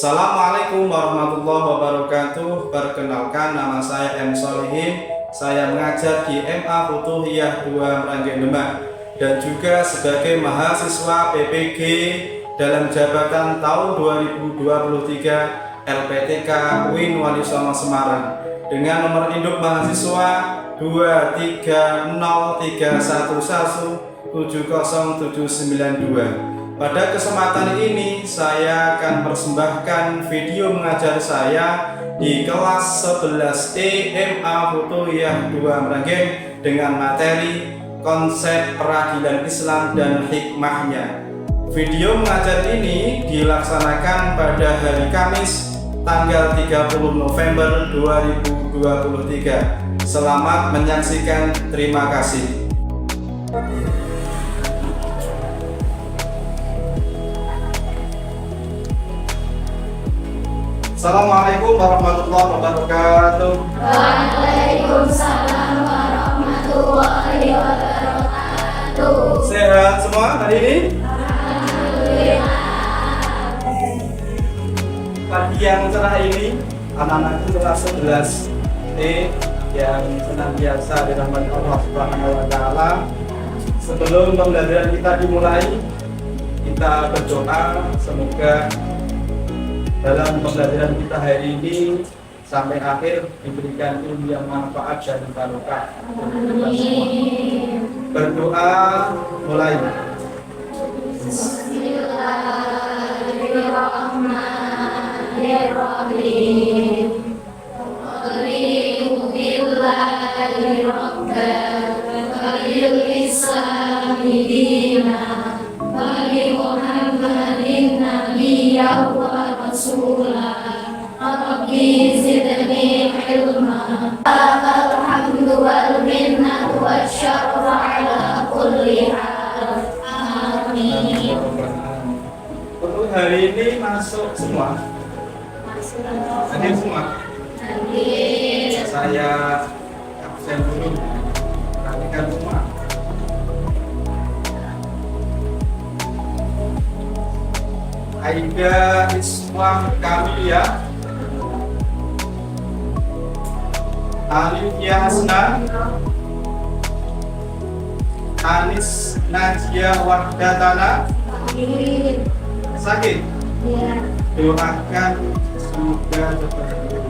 Assalamualaikum warahmatullahi wabarakatuh. Perkenalkan, nama saya M. Solihin. Saya mengajar di MA Futuhiyah 2 Meranggen Demak dan juga sebagai mahasiswa PPG dalam jabatan tahun 2023 LPTK UIN Wali Songo Semarang dengan nomor induk mahasiswa 23031170792. Pada kesempatan ini saya akan persembahkan video mengajar saya di kelas 11E MA Futuhiyah 2 Meranggen dengan materi konsep peradilan Islam dan hikmahnya. Video mengajar ini dilaksanakan pada hari Kamis tanggal 30 November 2023. Selamat menyaksikan, terima kasih. Assalamualaikum warahmatullahi wabarakatuh. Waalaikumsalam warahmatullahi wabarakatuh. Sehat semua hari ini? Pagi yang cerah ini, anak-anak kelas 11E yang senantiasa dirahmati Allah Subhanahu wa taala. Sebelum pembelajaran kita dimulai, kita berdoa semoga dalam pembelajaran kita hari ini sampai akhir diberikan ilmu yang manfaat dan barokah. Berdoa mulai. Bismillahirrahmanirrahim. Qul billahi rabbil islami dinan wa bi Muhammadin nabiyyan wa rasulah. Rabbi zidni ilma. Alhamdu wal minnatu wasyarru ala kulli hal. Amin. Untuk hari ini masuk semua. Hadir semua. Saya absen dulu. Perhatikan semua. Aida Iswah Kamilia, Alifia Hasna, Anis Najia Wahdatana. Sakit? Doakan semoga seperti itu.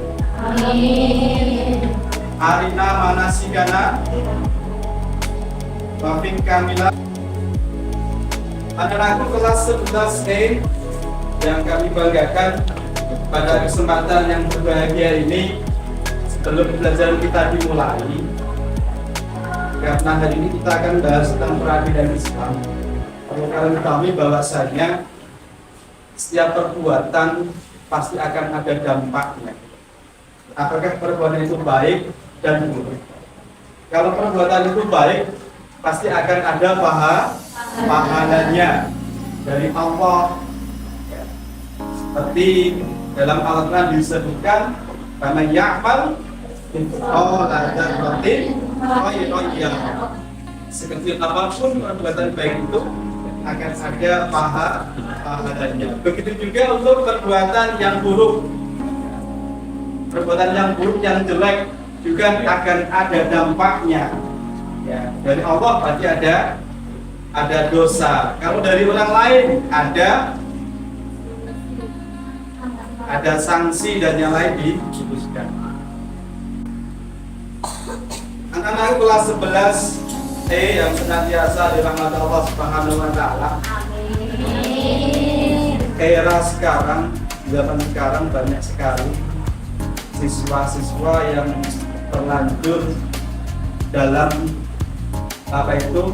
Arina Manasigana, Wafin Kamila. Anak-anakku kelas 11E yang kami banggakan pada kesempatan yang berbahagia ini, sebelum pembelajaran kita dimulai, karena hari ini kita akan bahas tentang peradilan Islam. Perlu kalian ketahui bahwasanya setiap perbuatan pasti akan ada dampaknya. Apakah perbuatan itu baik dan buruk? Kalau perbuatan itu baik, pasti akan ada pahalanya dari Allah. Seperti dalam Al-Quran disebutkan, karena ya'mal sekecil apapun perbuatan baik itu akan ada pahalanya. Begitu juga untuk perbuatan yang buruk. Perbuatan yang buruk, yang jelek juga akan ada dampaknya. Ya, dari Allah pasti ada dosa. Kalau dari orang lain ada sanksi dan yang lain diputuskan. Anak-anak kelas 11E yang senantiasa dirahmati Allah Subhanahu wa taala. Era sekarang, zaman sekarang banyak sekali siswa-siswa yang terlanjur dalam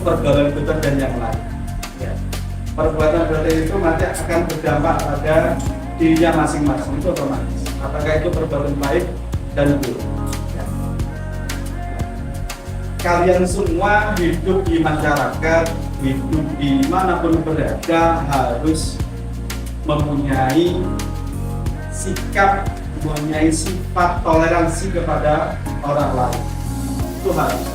pergaulan bebas dan yang lain. Ya. Perbuatan seperti itu nanti akan berdampak pada dirinya masing-masing, itu otomatis. Apakah itu perbuatan baik dan buruk? Ya. Kalian semua hidup di masyarakat, hidup di manapun berada, harus mempunyai sikap, mempunyai sifat toleransi kepada orang lain. Itu harus.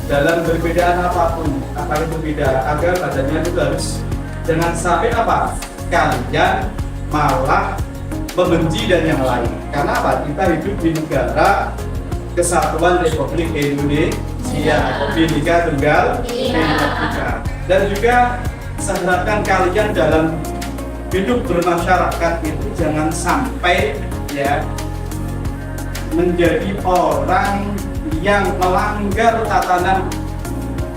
Dalam perbedaan apapun, apalagi perbedaan agama, adanya itu harus jangan sampai kalian malah membenci dan yang lain. Karena apa? Kita hidup di negara Kesatuan Republik Indonesia, Bhinneka Tunggal Ika. Dan juga saya harapkan kalian dalam hidup bermasyarakat itu jangan sampai ya menjadi orang yang melanggar tatanan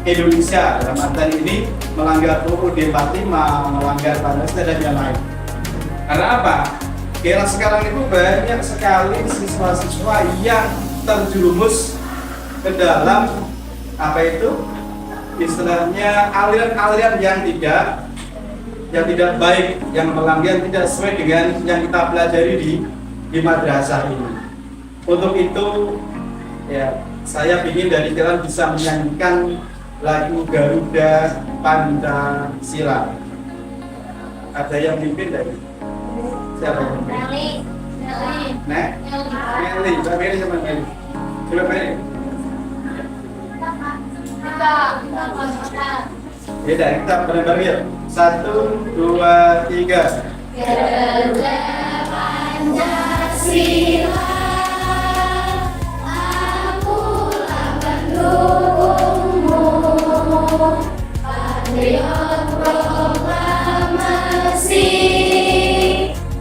Indonesia, dalam artian ini melanggar UUD 45, melanggar Pancasila dan yang lain. Karena apa? Kira sekarang itu banyak sekali siswa-siswa yang terjerumus ke dalam apa itu istilahnya aliran-aliran yang tidak baik, yang melanggar, tidak sesuai dengan yang kita pelajari di madrasah ini. Untuk itu ya saya ingin dari kalian bisa menyanyikan lagu Garuda Pancasila. Ada yang mimpin dari siapa yang mimpin? Meli, Mbak Meli sama Meli. Coba Meli. Beda, kita bareng-bareng ya. 1, 2, 3. Garuda Pancasila, akulah pendukungmu, patriot proklamasi,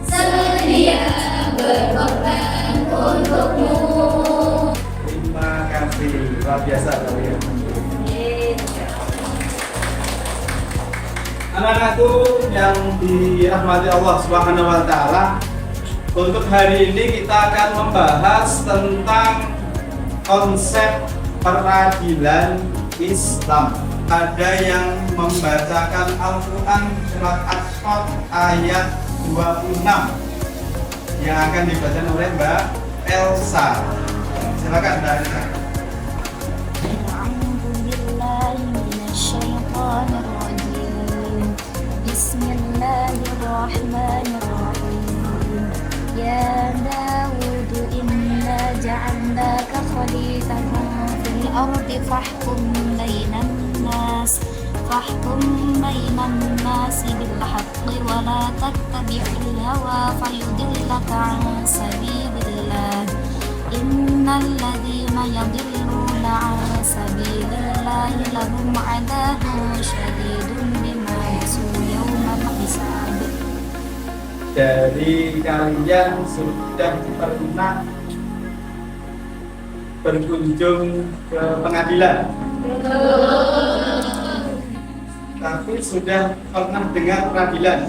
sedia berkorban untukmu. Terima kasih, luar biasa kalian. Anak-anakku yang dirahmati Allah Subhanahu wa Ta'ala, untuk hari ini kita akan membahas tentang konsep peradilan Islam. Ada yang membacakan Al-Quran surat As-Saff ayat 26 yang akan dibaca oleh Mbak Elsa. Silakan Mbak Elsa. Bismillahirrahmanirrahim. Ya Dawud, inna ja'alnaka khalifatan fil ardi fahkum bainan nas bil haqqi wa la tattabi'il hawa fayudillaka 'an sabilillah. Innal ladzina yadilluna 'an sabilillah lahum 'adzabun syadidun bima nasu yaumal hisab. Dari kalian sudah pernah berkunjung ke pengadilan? Tapi sudah pernah dengar peradilan?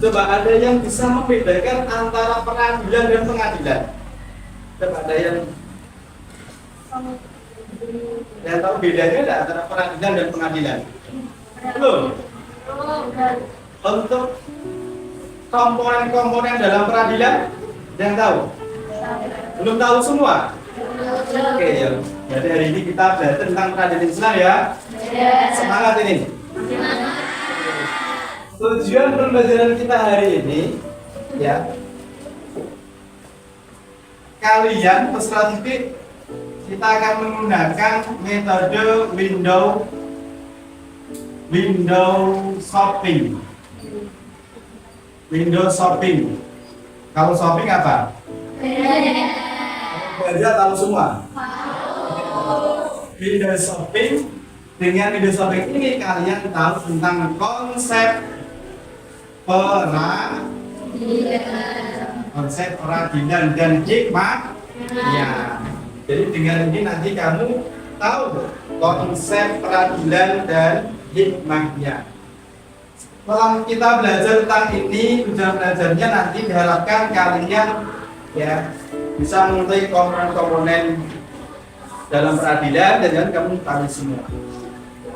Coba ada yang bisa membedakan antara peradilan dan pengadilan? Coba ada yang tahu bedanya tidak antara peradilan dan pengadilan? Belum? Untuk komponen-komponen dalam peradilan, yang tahu? Belum tahu semua? Oke ya. Jadi hari ini kita belajar tentang peradilan Islam ya. Semangat ini. Tujuan pembelajaran kita hari ini ya, kalian peserta didik kita akan menggunakan metode window shopping. Kalau shopping apa? Belajar tahu semua? Window shopping. Dengan window shopping ini kalian tahu tentang konsep peradilan dan hikmah. Ya. Jadi dengan ini nanti kamu tahu konsep peradilan dan hikmahnya. Setelah kita belajar tentang ini, tujuan belajarnya nanti diharapkan kalian ya bisa mengetahui komponen-komponen dalam peradilan dan kamu tahu semua.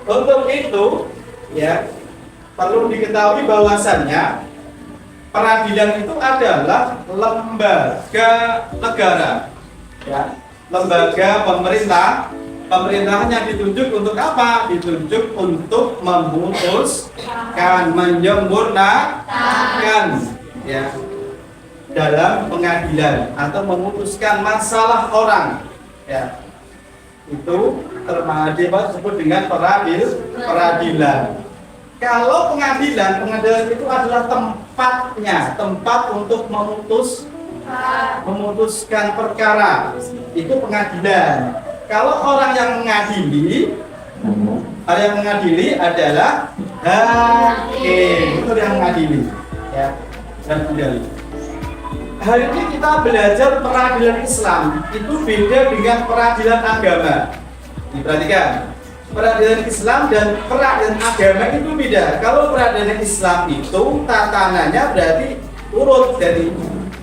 Untuk itu ya perlu diketahui bahwasannya peradilan itu adalah lembaga negara, ya, lembaga pemerintah. Pemerintahnya ditunjuk untuk apa? Ditunjuk untuk memutuskan, menyempurnakan, ya, dalam pengadilan atau memutuskan masalah orang, ya. Itu disebut dengan peradilan. Kalau pengadilan itu adalah tempatnya, tempat untuk memutuskan perkara, itu pengadilan. Kalau orang yang mengadili adalah hakim, itu yang mengadili, ya, dan mengadili. Hari ini kita belajar peradilan Islam, itu beda dengan peradilan agama. Diperhatikan. Peradilan Islam dan peradilan agama itu beda. Kalau peradilan Islam itu tatanannya berarti urut. Jadi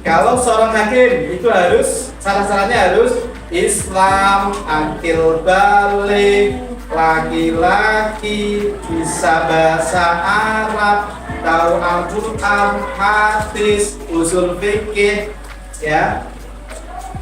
kalau seorang hakim itu harus syarat-syaratnya harus Islam, akil balik, laki-laki, bisa bahasa Arab, tahu Al-Quran, hadis, usul fikih, ya.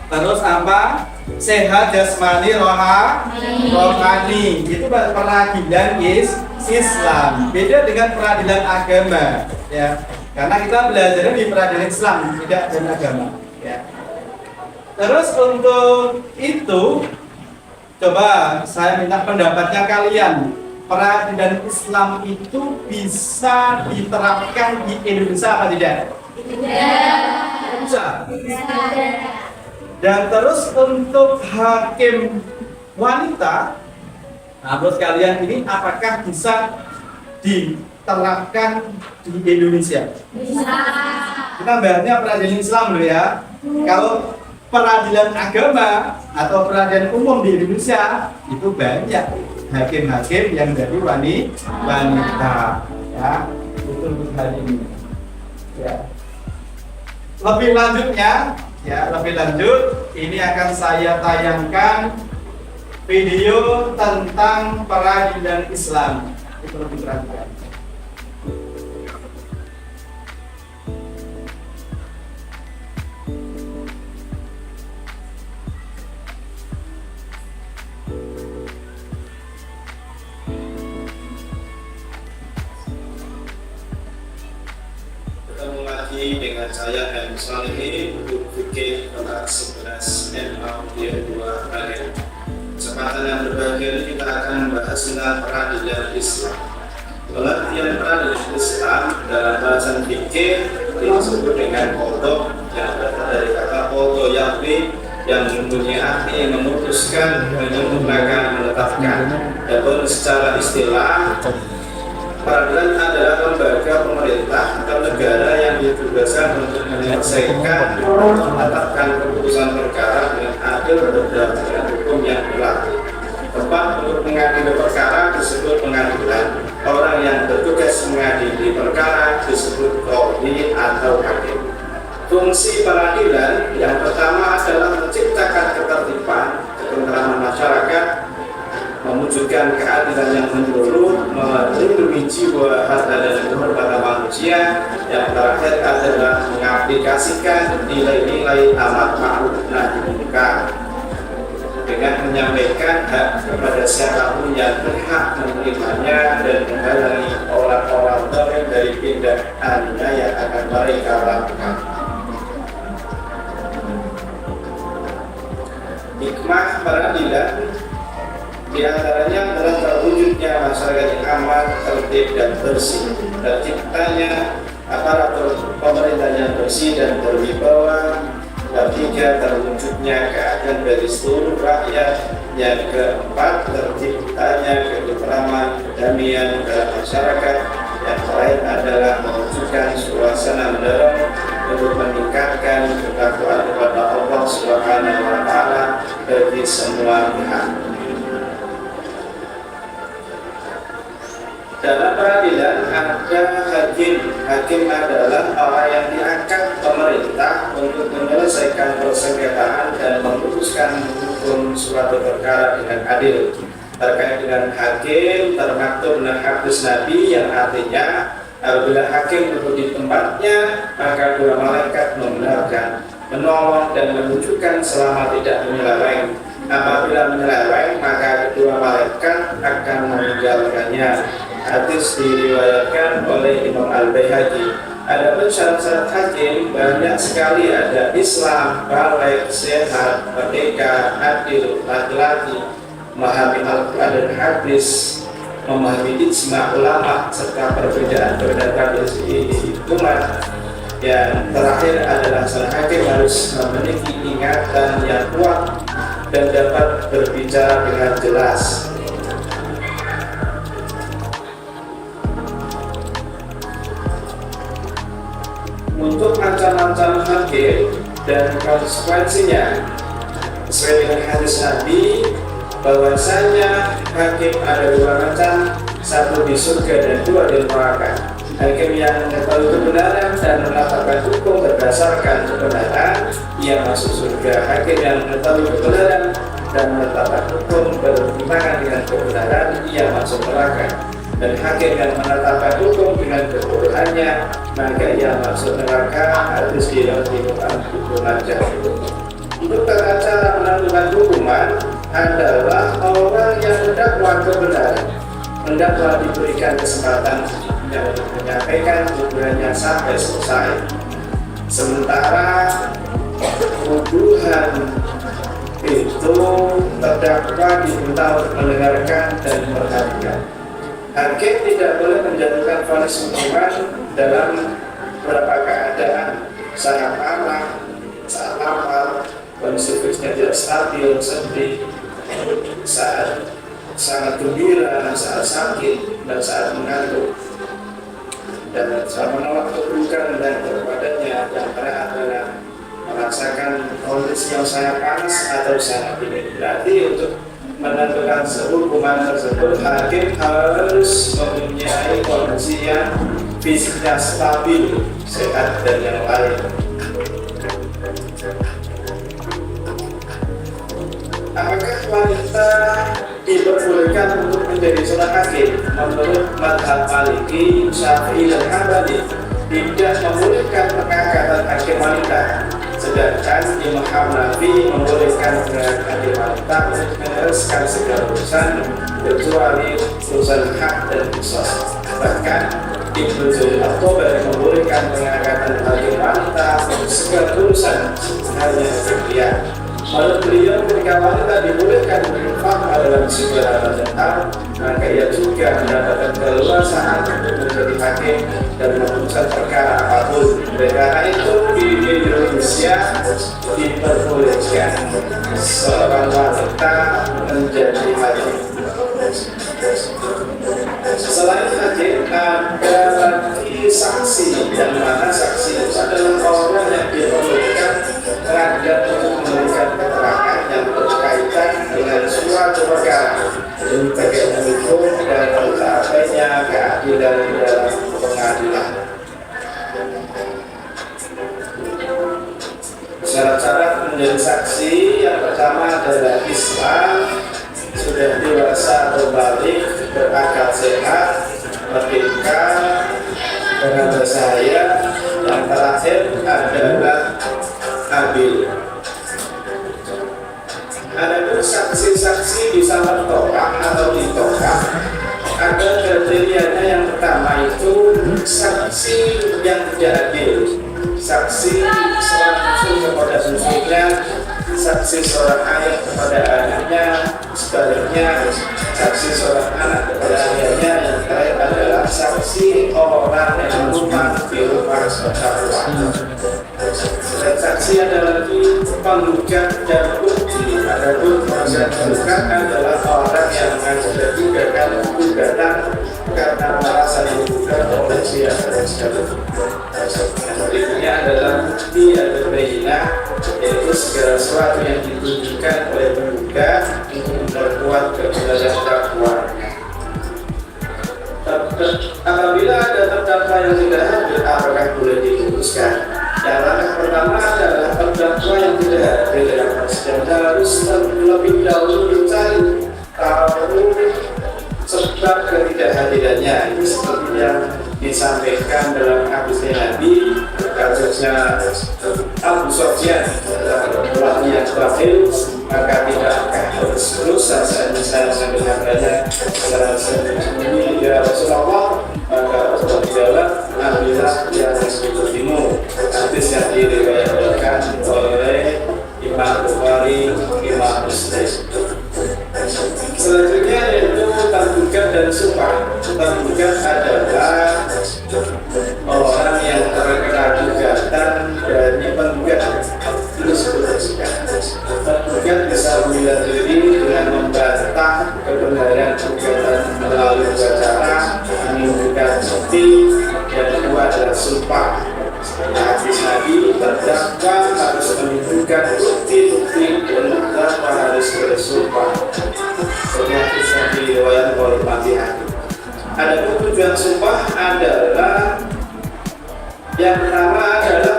Terus apa? Sehat jasmani rohani. Itu peradilan Islam. Beda dengan peradilan agama, ya. Karena kita belajar di peradilan Islam, tidak dan agama, ya. Terus untuk itu, coba saya minta pendapatnya kalian. Peradilan Islam itu bisa diterapkan di Indonesia apa tidak? Tidak. Bisa. Dan terus untuk hakim wanita, nah menurut kalian ini apakah bisa diterapkan di Indonesia? Bisa. Kita bahasnya peradilan Islam dulu ya. Kalau peradilan agama atau peradilan umum di Indonesia itu banyak hakim-hakim yang dari wanita, ya. Itu untuk hari ini. Ya. Lebih lanjut, ini akan saya tayangkan video tentang peradilan Islam. Itu lebih perhatikan. Ketemu lagi dengan saya M. Salihin, Guru Fikih kelas 11 MA 2 Balen. Kesempatan yang berbahagia ini kita akan membahas tentang peradilan Islam. Pengertian peradilan Islam dalam bahasan fikih disebut dengan qadha, yang berasal dari kata qadha yaqdi, yang mempunyai arti memutuskan, menyempurnakan, menetapkan. Adapun secara istilah, peradilan adalah lembaga pemerintah atau negara yang ditugaskan untuk menyelesaikan atau menetapkan keputusan perkara dengan adil berdasarkan hukum yang berlaku. Tempat untuk mengadili perkara disebut pengadilan. Orang yang bertugas mengadili perkara disebut qadhi atau hakim. Fungsi peradilan yang pertama adalah menciptakan ketertiban, ketentraman masyarakat, mewujudkan keadilan yang menyeluruh, melindungi jiwa, harta dan kehormatan manusia. Yang terakhir adalah mengaplikasikan nilai-nilai amar ma'ruf nahi munkar dengan menyampaikan hak kepada siapapun yang berhak menerimanya dan menghalangi orang-orang zalim dari tindak aniaya yang akan mereka lakukan. Hikmah peradilan di antaranya adalah terwujudnya masyarakat yang aman, tertib dan bersih, terciptanya aparatur pemerintah yang bersih dan berwibawa. Ketiga, terwujudnya keadilan bagi seluruh rakyat. Yang keempat, terciptanya ketentraman, kedamaian dalam masyarakat. Yang terakhir adalah mewujudkan suasana mendorong untuk meningkatkan ketakwaan kepada Allah Subhanahu wa Ta'ala bagi semua pihak. Dalam peradilan ada hakim. Hakim adalah orang yang diangkat pemerintah untuk menyelesaikan persengketaan dan memutuskan hukum suatu perkara dengan adil. Terkait dengan hakim, termaktub dalam hadis Nabi yang artinya apabila hakim duduk di tempatnya, maka dua malaikat membenarkan, menolong dan menunjukkan selama tidak menyeleweng. Apabila menyeleweng, maka kedua malaikat akan meninggalkannya. Hadis diriwayatkan oleh Imam Al-Baihaqi. Adapun syarat-syarat hakim banyak sekali, ada Islam, balik, sehat, merdeka, adil, laki-laki, memahami Al-Quran dan hadis, memahami ijma ulama serta perbedaan pendapat di umat. Yang terakhir adalah sang hakim harus memiliki ingatan yang kuat dan dapat berbicara dengan jelas. Untuk macam-macam hakim dan konsekuensinya, sesuai dengan hadis Nabi bahwasanya hakim ada dua macam, satu di surga dan dua di neraka. Hakim yang mengetahui kebenaran dan menetapkan hukum berdasarkan kebenaran, ia masuk surga. Hakim yang mengetahui kebenaran dan menetapkan hukum bertentangan dengan kebenaran, ia masuk neraka. Dan hakim yang menetapkan hukum dengan kebodohannya, maka ia masuk neraka. Hadis diriwayatkan Ibnu Majah. Untuk tata cara menentukan hukuman adalah orang yang mendakwa kebenaran, mendakwa diberikan kesempatan untuk menyampaikan tuduhannya sampai selesai. Sementara tuduhan itu terdakwa diminta untuk mendengarkan dan memperhatikan. Hakim tidak boleh menjatuhkan vonis hukuman dalam beberapa keadaan: saat marah, saat lapar, kondisi fisiknya tidak stabil, sedih, saat sangat gembira, saat sakit, dan saat mengantuk, dan saat menolak keburukan dan kepadanya. Yang terakhir adalah merasakan kondisi yang sangat panas atau sangat dingin. Berarti untuk menentukan hukuman tersebut, hakim harus mempunyai kondisi yang fisiknya stabil, sehat, dan yang lain. Apakah wanita diperbolehkan untuk menjadi seorang hakim? Menurut mazhab Maliki, Syafi'i, dan Hambali tidak membolehkan pengangkatan hakim wanita, sedangkan Imam Hanafi membolehkan pengangkatan hakim wanita untuk meneruskan segala urusan kecuali urusan hak dan qisas. Bahkan Ibnu Jarir At-Tabari membolehkan pengangkatan hakim wanita untuk segala urusan hanya pria. Menurut beliau, ketika wanita dibolehkan berinfak dalam segala hal, maka ia juga mendapatkan keleluasaan untuk menjadi hakim dan memutuskan perkara apapun. Karena itu di Indonesia diperbolehkan seorang wanita menjadi hakim. Selain hakim, ada lagi saksi, yang mana saksi adalah orang yang diperbolehkan terhadap untuk memberikan keterangan yang berkaitan dengan suatu perkara, bagian hukum dan tercapainya keadilan dalam pengadilan. Syarat-syarat menjadi saksi yang pertama adalah Islam, sudah dewasa atau balik, berakal sehat, merdeka, dengan bersahaya. Yang terakhir adalah adil. Adapun saksi-saksi bisa bertokak atau ditokak. Ada kriterianya. Yang pertama itu saksi yang tidak adil. Saksi seorang susu kepada susunya, saksi seorang ayah kepada anaknya, sebaliknya saksi seorang anak kepada ayahnya. Yang terakhir adalah saksi orang yang rumah di rumah terdakwa. Dan saksi adalah lagi penggugat dan bukti. Adapun proses penggugat adalah orang yang mengajukan gugatan karena merasa digugat oleh pihak tersebut. Berikutnya adalah bukti atau bayinah, yaitu segala sesuatu yang ditunjukkan oleh penggugat untuk memperkuat kebenaran dakwaannya. Apabila ada terdakwa yang tidak hadir, apakah boleh diputuskan? Yang langkah pertama adalah terdakwa yang tidak hadir dalam persidangan harus terlebih dahulu dicari tahu sebab ketidakhadirannya. Ini seperti yang disampaikan dalam hadisnya Nabi, kasusnya Abu Sufyan yang terakhir, maka tidak akan terus saat saya mendengarkannya secara sembunyi, ya Rasulullah. Maka Rasulullah dijawab, ambillah yang mengikutimu. Hadis yang diriwayatkan oleh Imam Bukhari, Imam Muslim. Selanjutnya yaitu tergugat dan sumpah. Tergugat adalah orang yang terkena gugatan dari penggugat. Itu disebut tergugat. Tergugat bisa membela diri dengan membantah kebenaran gugatan melalui dua cara, menunjukkan bukti, dan kedua adalah sumpah. Hadis Nabi, terdakwa harus menunjukkan bukti-bukti dan terdakwa harus bersumpah. Hadis Nabi riwayat oleh Fatihah. Adapun tujuan sumpah adalah yang pertama adalah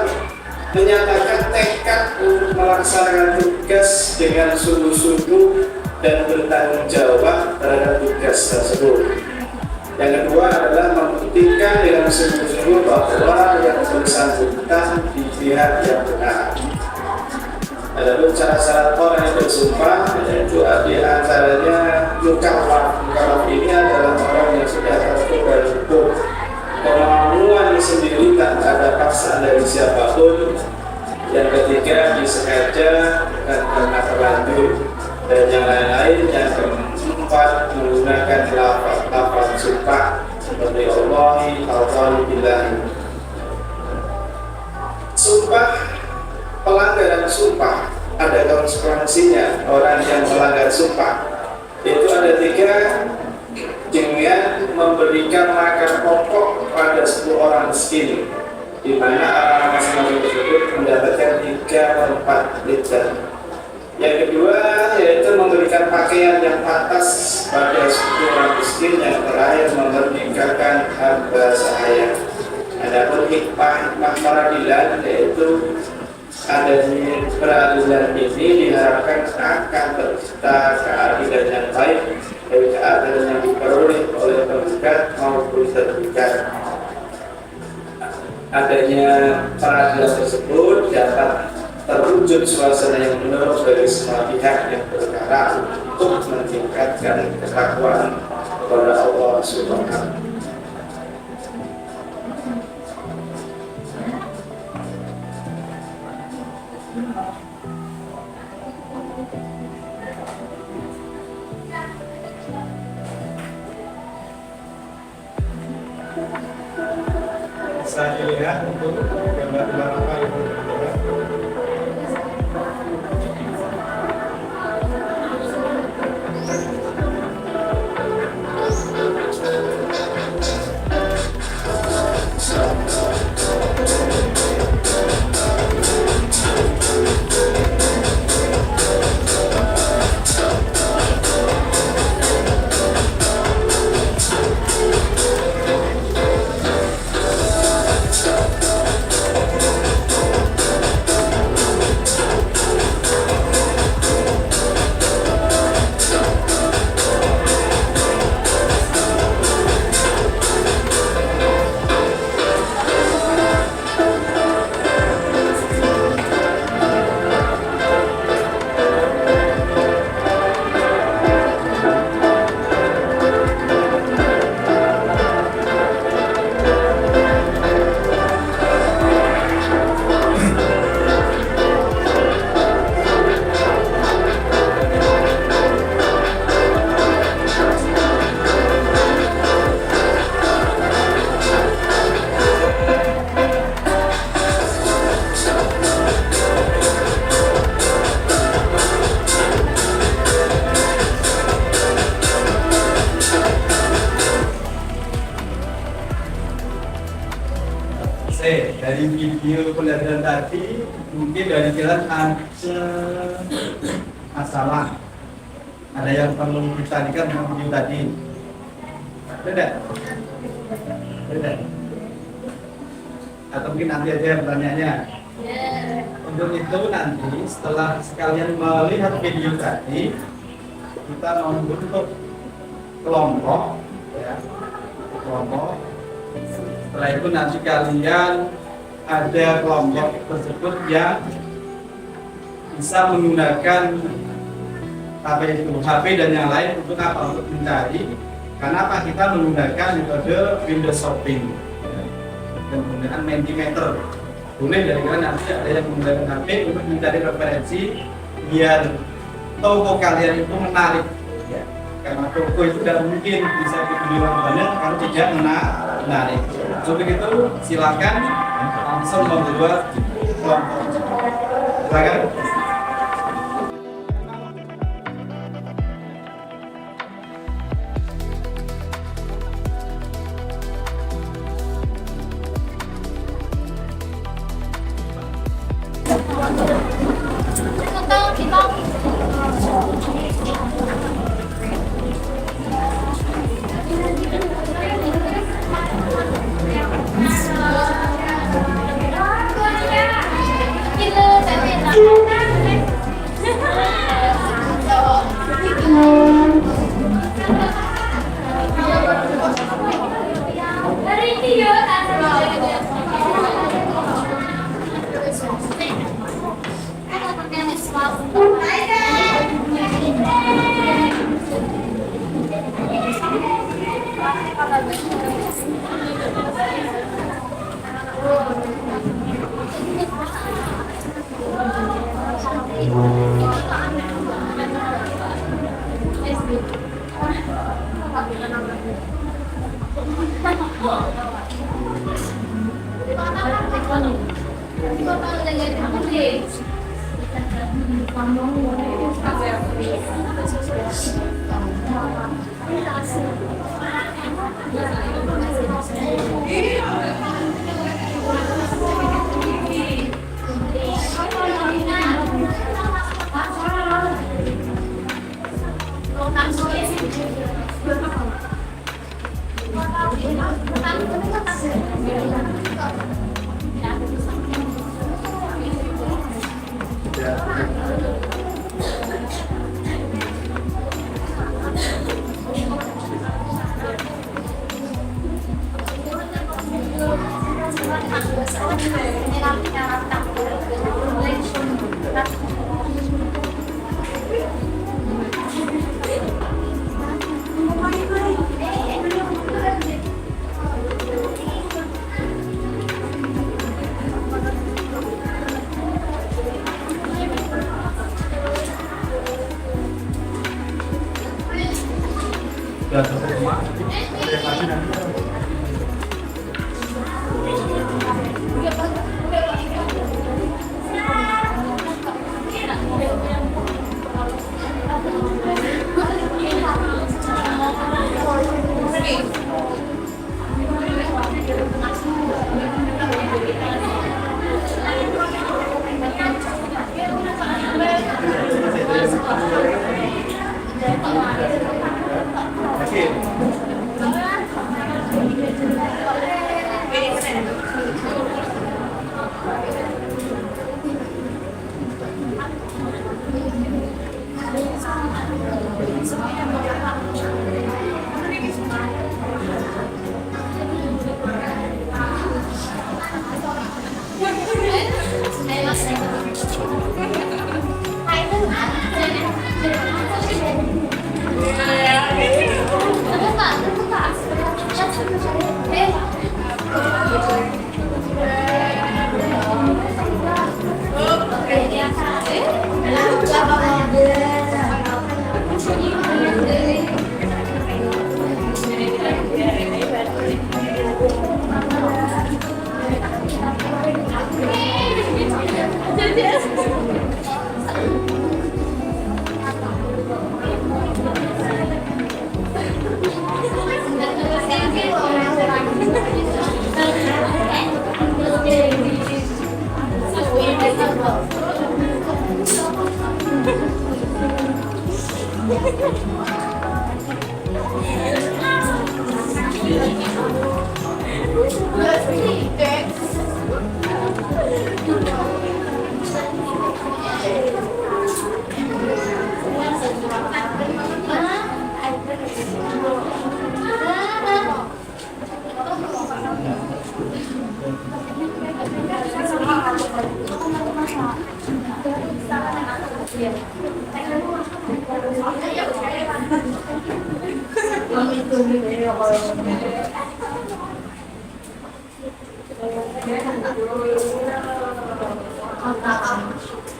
menyatakan tekad untuk melaksanakan tugas dengan sungguh-sungguh dan bertanggung jawab terhadap tugas tersebut. Yang kedua adalah membuktikan dengan sungguh-sungguh bahwa yang bersangkutan di pihak yang benar. Adapun syarat-syarat orang yang bersumpah yaitu di antaranya mukallaf. Mukallaf ini adalah orang yang sudah tertentu dari hukum, kemauan sendiri tanpa ada paksaan dari siapapun. Yang ketiga disengaja dan karena terlanjur, dan yang lain-lain. Yang keempat menggunakan lafaz sumpah seperti Allahi ta'ala billahi. Sumpah, pelanggaran sumpah ada konsekuensinya. Orang yang melanggar sumpah itu ada 3, dengan memberikan makan pokok pada 10 orang miskin, di mana orang masing-masing tersebut mendapatkan 3/4 liter. Yang kedua yaitu memberikan pakaian yang pantas pada 10 orang miskin. Yang terakhir memerdekakan hamba sahaya. Adapun hikmah peradilan yaitu adanya peradilan ini diharapkan akan tercipta keadilan yang baik, baik keadilan yang diperoleh oleh penggugat maupun tergugat. Adanya peradilan tersebut dapat terwujud suasana yang menurut dari semua pihak yang berperkara untuk meningkatkan ketakwaan kepada Allah Subhanahu wa Ta'ala. Bisa dilihat untuk gambar-gambar apa itu. Dari video pelajaran tadi mungkin dari kalian ada masalah, ada yang perlu ditanyakan dengan video tadi. Beda? Beda? Atau mungkin nanti aja pertanyaannya. Untuk itu nanti setelah sekalian melihat video tadi, kita membentuk kelompok, ya, kelompok. Setelah itu nanti kalian ada kelompok tersebut yang bisa menggunakan HP dan yang lain untuk apa? Untuk mencari. Karena apa? Kita menggunakan metode window shopping, ya, dan menggunakan Mentimeter. Boleh dari kalian nanti ada yang menggunakan HP untuk mencari referensi biar toko kalian itu menarik. Ya. karena toko itu tidak mungkin bisa dibeli orang banyak kalau tidak menarik. Untuk itu silakan langsung membuat kelompok. Silakan.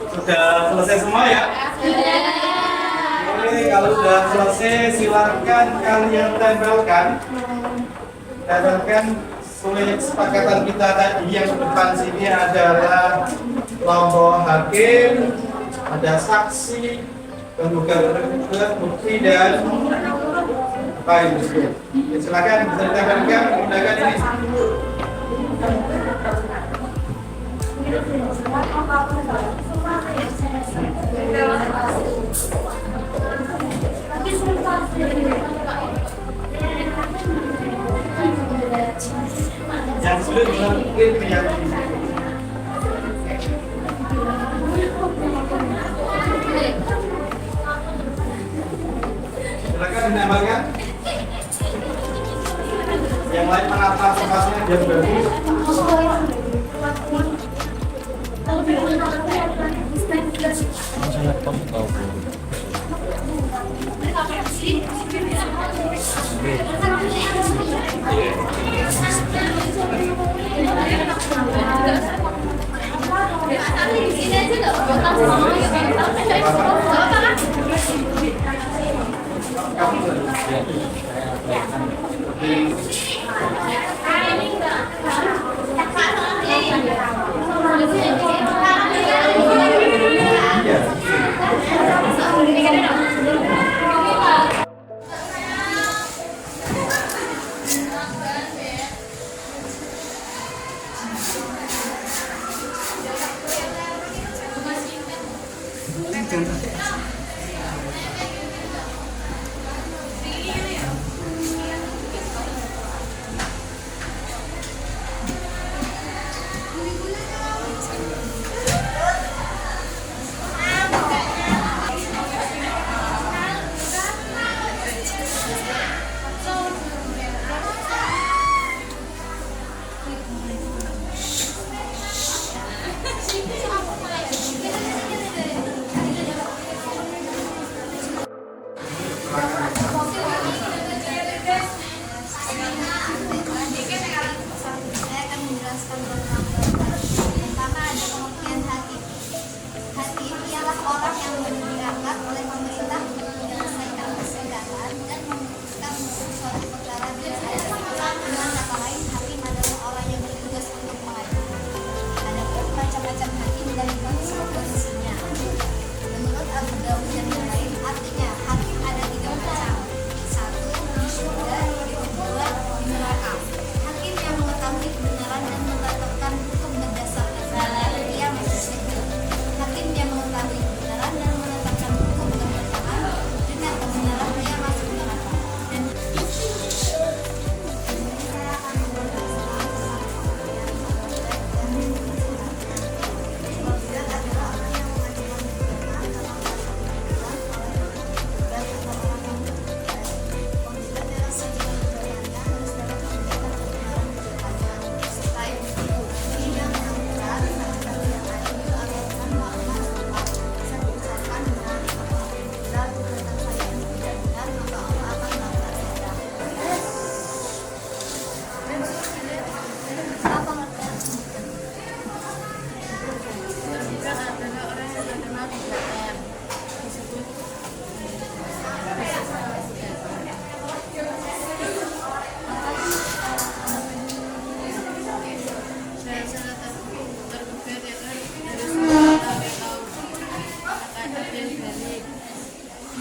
Sudah selesai semua ya? Boleh Oke, kalau sudah selesai silakan kalian tempelkan oleh kesepakatan kita tadi. Yang depan sini adalah kelompok hakim, ada saksi, penggugat bukti dan apa itu? Ya, silakan bisa ditempelkan menggunakan ini. Yang sulit mungkin yang silakan ditambahkan. Yang lain menata tempatnya biar bagus.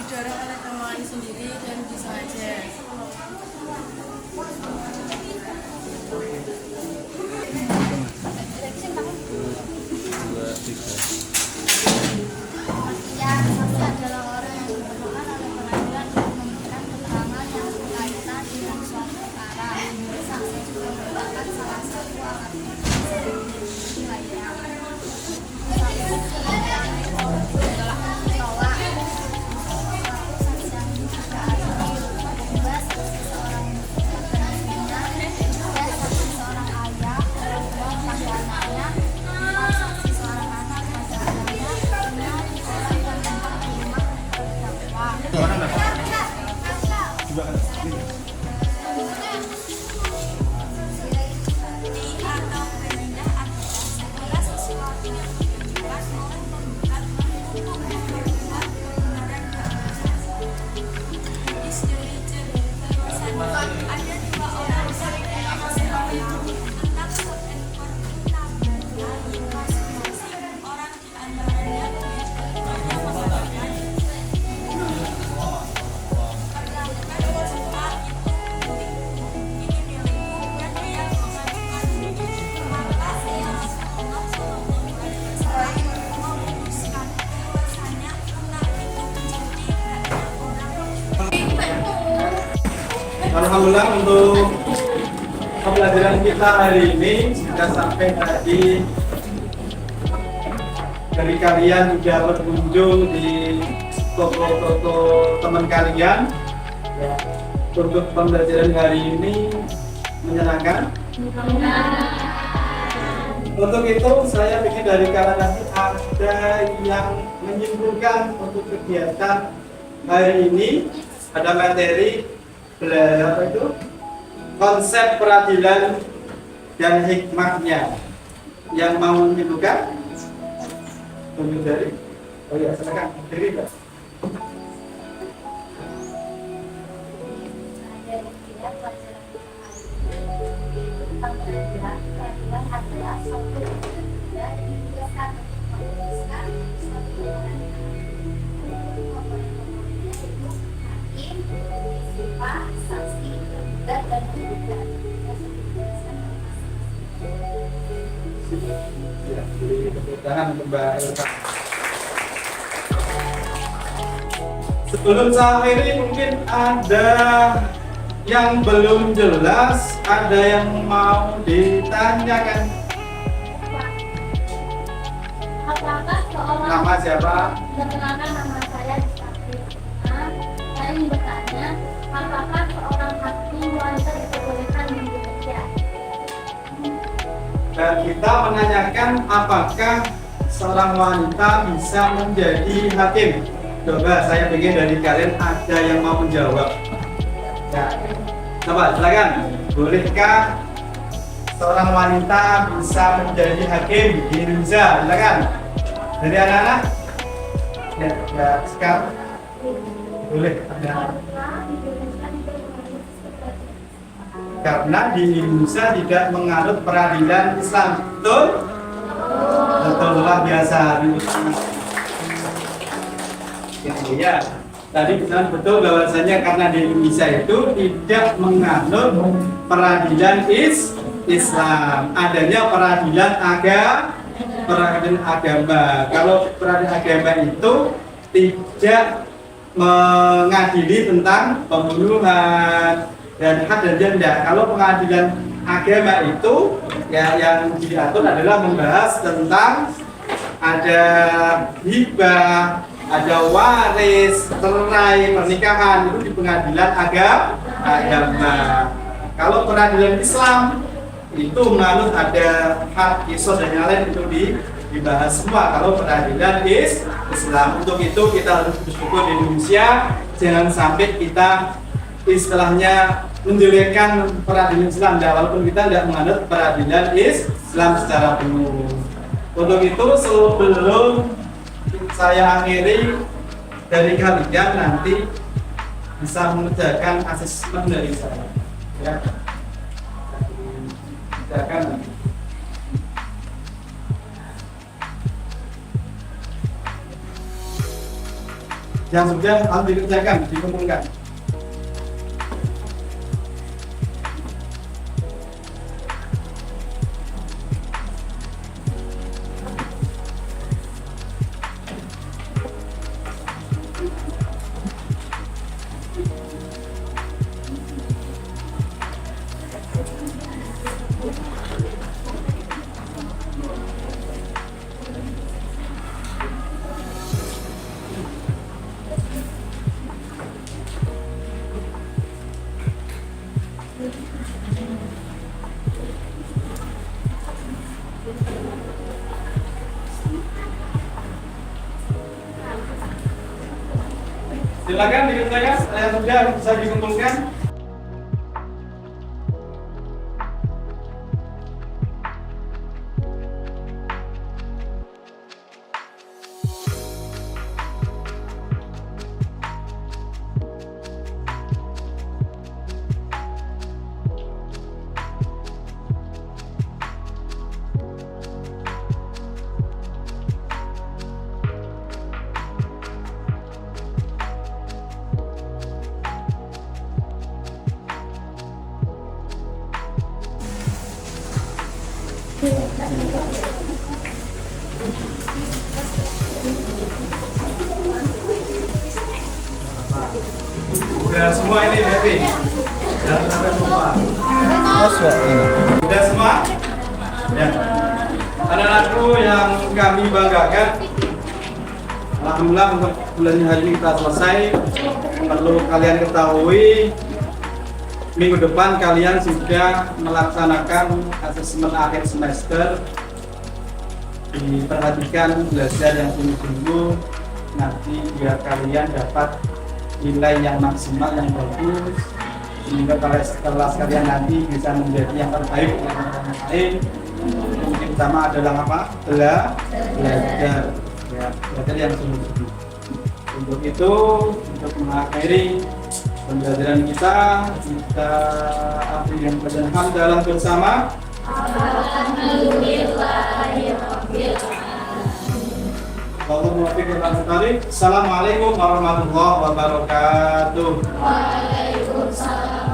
didorong oleh kemauan sendiri dan bisa aja. Yang saksi adalah orang yang diperlukan oleh pengadilan untuk memberikan keterangan yang berkaitan dengan suatu perkara. Saksi juga merupakan salah satu alat bukti lainnya. Alhamdulillah untuk pembelajaran kita hari ini sudah sampai tadi. Dari kalian sudah berkunjung di toko-toko teman kalian. Untuk pembelajaran hari ini menyenangkan. Untuk itu saya ingin dari kalian nanti ada yang menyimpulkan untuk kegiatan hari ini. Ada materi apa itu? Konsep peradilan dan hikmahnya. Yang mau menyimpulkan? Tunjuk dari. Oh iya, silakan. Diri, Pak. Ya, beri tepuk tangan untuk Mbak Elsa. Sebelum saya akhiri mungkin ada yang belum jelas, ada yang mau ditanyakan. Apakah seorang Nama siapa? Perkenalkan, nama saya Rizky. Saya ingin bertanya, apakah seorang hakim wanita diperbolehkan di Indonesia? Dan kita menanyakan apakah seorang wanita bisa menjadi hakim. Coba saya ingin dari kalian ada yang mau menjawab. Ya, coba silakan. Bolehkah seorang wanita bisa menjadi hakim di Indonesia? Silakan. Dari anak-anak? Ya, sekarang boleh. Karena di Indonesia tidak menganut peradilan Islam, betul? Betul, luar biasa. Ya, tadi bilang betul bahwasanya karena di Indonesia itu tidak menganut peradilan Islam, adanya peradilan agama. Kalau peradilan agama itu tidak mengadili tentang pembunuhan dan had dan denda. Kalau pengadilan agama itu ya yang diatur adalah membahas tentang ada hibah, ada waris, cerai, pernikahan, itu di pengadilan agama. Kalau peradilan Islam itu menganut ada hak qisas dan yang lain itu dibahas semua. Kalau peradilan Islam, untuk itu kita harus bersyukur di Indonesia, jangan sampai kita istilahnya menjelekkan peradilan Islam, walaupun kita tidak menganut peradilan Islam secara penuh. Untuk itu sebelum saya akhiri, dari kalian nanti bisa mengerjakan asesmen dari saya, ya. Kerjakan nanti. Yang sudah harus dikerjakan, dikumpulkan. Silakan dikerjakan, yang sudah bisa dikumpulkan. Udah semua ini berarti. Jangan sampai lupa. Masuk ini. Sudah semua? Ya. Anak-anakku yang kami banggakan, alhamdulillah untuk bulan hari ini kita selesai. Perlu kalian ketahui, minggu depan kalian sudah melaksanakan asesmen akhir semester. Diperhatikan belajar yang sungguh-sungguh nanti biar kalian dapat nilai yang maksimal yang bagus, sehingga kelas kalian nanti bisa menjadi yang terbaik dengan orang lain. Yang pertama adalah apa? Belajar, ya, belajar yang sungguh-sungguh. Untuk itu, untuk mengakhiri pembelajaran kita akhiri dengan bacaan hamdalah bersama. Assalamualaikum warahmatullahi wabarakatuh. Waalaikumsalam.